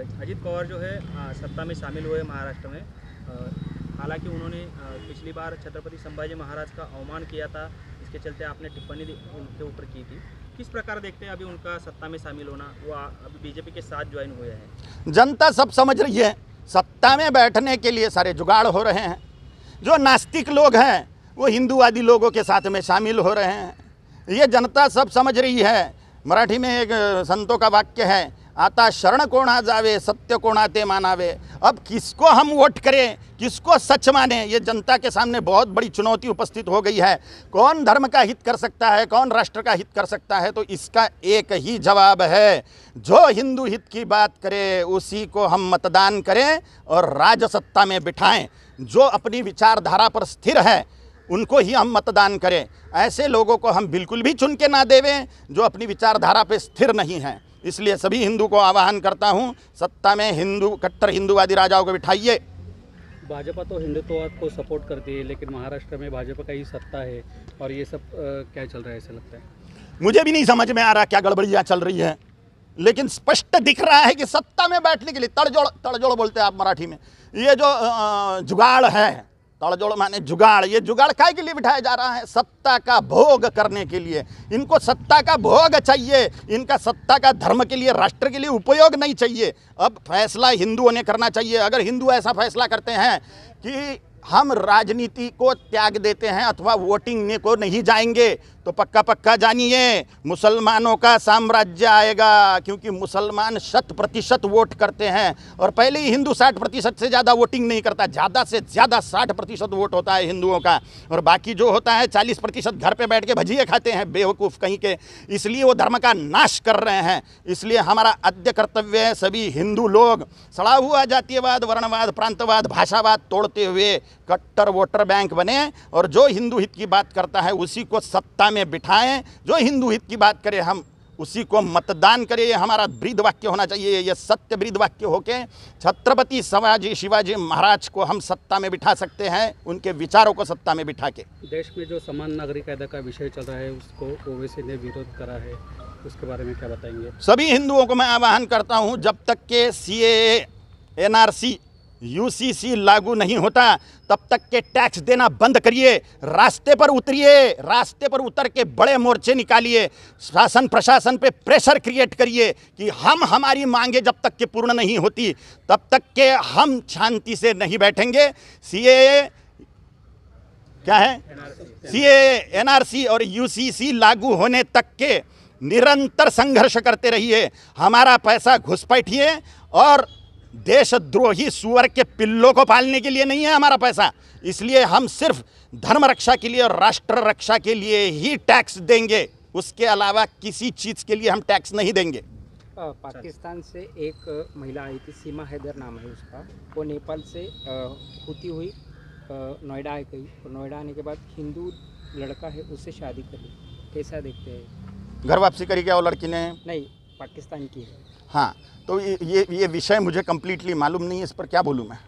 अजीत पवार जो है सत्ता में शामिल हुए महाराष्ट्र में। हालांकि उन्होंने पिछली बार छत्रपति संभाजी महाराज का अवमान किया था, इसके चलते आपने टिप्पणी उनके ऊपर की थी। किस प्रकार देखते हैं अभी उनका सत्ता में शामिल होना? वो अभी बीजेपी के साथ ज्वाइन हुए हैं। जनता सब समझ रही है, सत्ता में बैठने के लिए सारे जुगाड़ हो रहे हैं। जो नास्तिक लोग हैं वो हिंदूवादी लोगों के साथ में शामिल हो रहे हैं, ये जनता सब समझ रही है। मराठी में एक संतों का वाक्य है, आता शरण कोणा जावे सत्य कोणाते मानावे। अब किसको हम वोट करें, किसको सच माने, ये जनता के सामने बहुत बड़ी चुनौती उपस्थित हो गई है। कौन धर्म का हित कर सकता है, कौन राष्ट्र का हित कर सकता है? तो इसका एक ही जवाब है, जो हिंदू हित की बात करे उसी को हम मतदान करें और राजसत्ता में बिठाएं। जो अपनी विचारधारा पर स्थिर है उनको ही हम मतदान करें। ऐसे लोगों को हम बिल्कुल भी चुन के ना देवें जो अपनी विचारधारा पर स्थिर नहीं हैं। इसलिए सभी हिंदू को आह्वान करता हूं, सत्ता में हिंदू कट्टर हिंदूवादी राजाओं को बिठाइए। भाजपा तो हिंदुत्ववाद को सपोर्ट करती है, लेकिन महाराष्ट्र में भाजपा का ही सत्ता है और ये सब क्या चल रहा है ऐसा लगता है? मुझे भी नहीं समझ में आ रहा क्या गड़बड़ियाँ चल रही है, लेकिन स्पष्ट दिख रहा है कि सत्ता में बैठने के लिए तड़जोड़ बोलते हैं आप मराठी में, ये जो जुगाड़ है, तड़जोड़ माने जुगाड़, ये जुगाड़ काहे के लिए बिठाया जा रहा है? सत्ता का भोग करने के लिए। इनको सत्ता का भोग चाहिए, इनका सत्ता का धर्म के लिए, राष्ट्र के लिए उपयोग नहीं चाहिए। अब फैसला हिंदुओं ने करना चाहिए। अगर हिंदू ऐसा फैसला करते हैं कि हम राजनीति को त्याग देते हैं अथवा वोटिंग को नहीं जाएंगे, तो पक्का जानिए मुसलमानों का साम्राज्य आएगा, क्योंकि मुसलमान 100% वोट करते हैं और पहले ही हिंदू 60% से ज़्यादा वोटिंग नहीं करता। ज़्यादा से ज़्यादा 60% वोट होता है हिंदुओं का, और बाकी जो होता है 40% घर पे बैठ के भजिए खाते हैं बेवकूफ़ कहीं के। इसलिए वो धर्म का नाश कर रहे हैं। इसलिए हमारा आद्य कर्तव्य है, सभी हिंदू लोग सड़ा हुआ जातीयवाद, वर्णवाद, प्रांतवाद, भाषावाद तोड़ते हुए कट्टर वोटर बैंक बने और जो हिंदू हित की बात करता है उसी को सत्ता में बिठाएं। जो हिंदू हित की बात करे हम उसी को मतदान करें। ये हमारा ब्रीद वाक्य होना चाहिए, ये सत्य ब्रीद वाक्य होके छत्रपति शिवाजी महाराज को हम सत्ता में बिठा सकते हैं, उनके विचारों को सत्ता में बिठा के। देश में जो समान नागरिक कायदा का विषय चल रहा है उसको ओवैसी ने विरोध करा है, उसके बारे में क्या बताएंगे? सभी हिंदुओं को मैं आह्वान करता हूं, जब तक के CAA, NRC, UCC लागू नहीं होता तब तक के टैक्स देना बंद करिए। रास्ते पर उतरिए, रास्ते पर उतर के बड़े मोर्चे निकालिए, शासन प्रशासन पे प्रेशर क्रिएट करिए कि हमारी मांगे जब तक के पूर्ण नहीं होती तब तक के हम शांति से नहीं बैठेंगे। CAA क्या है, CAA, NRC और UCC लागू होने तक के निरंतर संघर्ष करते रहिए। हमारा पैसा घुसपैठिए, और देशद्रोही सुअर के पिल्लों को पालने के लिए नहीं है हमारा पैसा। इसलिए हम सिर्फ धर्म रक्षा के लिए और राष्ट्र रक्षा के लिए ही टैक्स देंगे, उसके अलावा किसी चीज़ के लिए हम टैक्स नहीं देंगे। पाकिस्तान से एक महिला आई थी, सीमा हैदर नाम है उसका, वो नेपाल से होती हुई नोएडा आई गई, और नोएडा आने के बाद हिंदू लड़का है उससे शादी कर ली। कैसा देखते हैं? घर वापसी करी क्या वो लड़की ने? नहीं, पाकिस्तान की है। हाँ, तो ये विषय मुझे कम्प्लीटली मालूम नहीं है, इस पर क्या बोलूँ मैं।